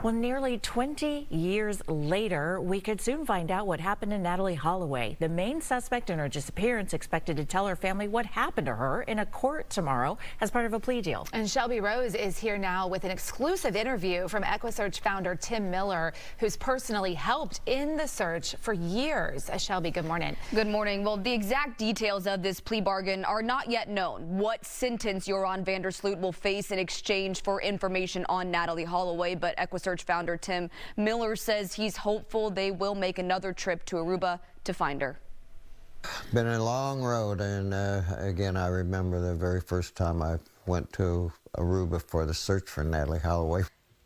Well, nearly 20 years later, we could soon find out what happened to Natalee Holloway. The main suspect in her disappearance expected to tell her family what happened to her in a court tomorrow as part of a plea deal. And Shelby Rose is here now with an exclusive interview from EquiSearch founder Tim Miller, who's personally helped in the search for years. Shelby, good morning. Good morning. Well, the exact details of this plea bargain are not yet known. What sentence Joran van der Sloot will face in exchange for information on Natalee Holloway, but EquiSearch founder Tim Miller says he's hopeful they will make another trip to Aruba to find her. Been a long road, and again, I remember the very first time I went to Aruba for the search for Natalee Holloway.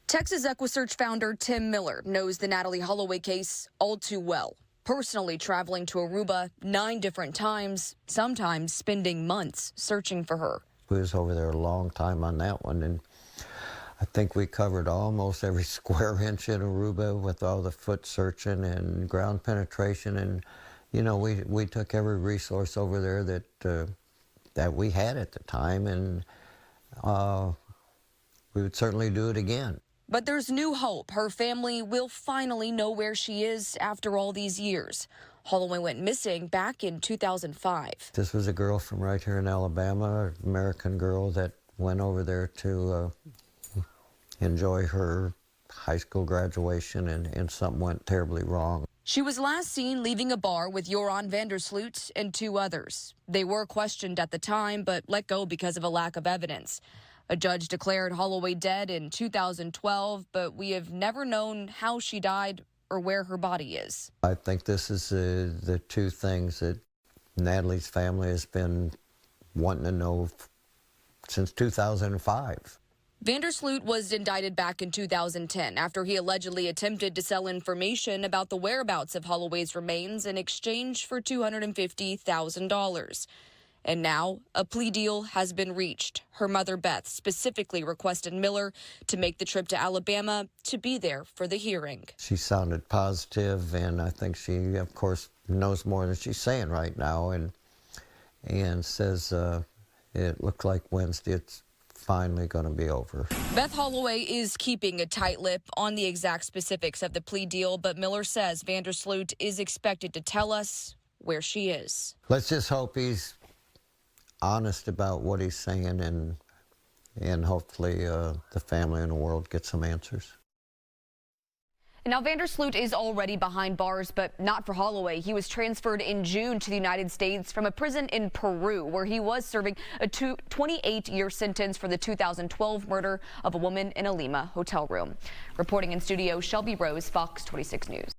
Texas EquiSearch founder Tim Miller knows the Natalee Holloway case all too well, personally traveling to Aruba 9 different times, sometimes spending months searching for her. We was over there a long time on that one, and I think we covered almost every square inch in Aruba with all the foot searching and ground penetration, and you know, we took every resource over there that we had at the time, and we would certainly do it again. But there's new hope. Her family will finally know where she is after all these years. Holloway went missing back in 2005. This was a girl from right here in Alabama, an American girl that went over there to enjoy her high school graduation, and something went terribly wrong. She was last seen leaving a bar with Joran van der Sloot and 2 others. They were questioned at the time, but let go because of a lack of evidence. A judge declared Holloway dead in 2012, but we have never known how she died or where her body is. I think this is the 2 things that Natalee's family has been wanting to know since 2005. Van der Sloot was indicted back in 2010 after he allegedly attempted to sell information about the whereabouts of Holloway's remains in exchange for $250,000. And now a plea deal has been reached. Her mother, Beth, specifically requested Miller to make the trip to Alabama to be there for the hearing. She sounded positive, and I think she, of course, knows more than she's saying right now, and says it looked like Wednesday it's finally going to be over. Beth Holloway is keeping a tight lip on the exact specifics of the plea deal, but Miller says van der Sloot is expected to tell us where she is. Let's just hope he's honest about what he's saying, and hopefully the family and the world get some answers. Now, van der Sloot is already behind bars, but not for Holloway. He was transferred in June to the United States from a prison in Peru, where he was serving a 28-year sentence for the 2012 murder of a woman in a Lima hotel room. Reporting in studio, Shelby Rose, Fox 26 News.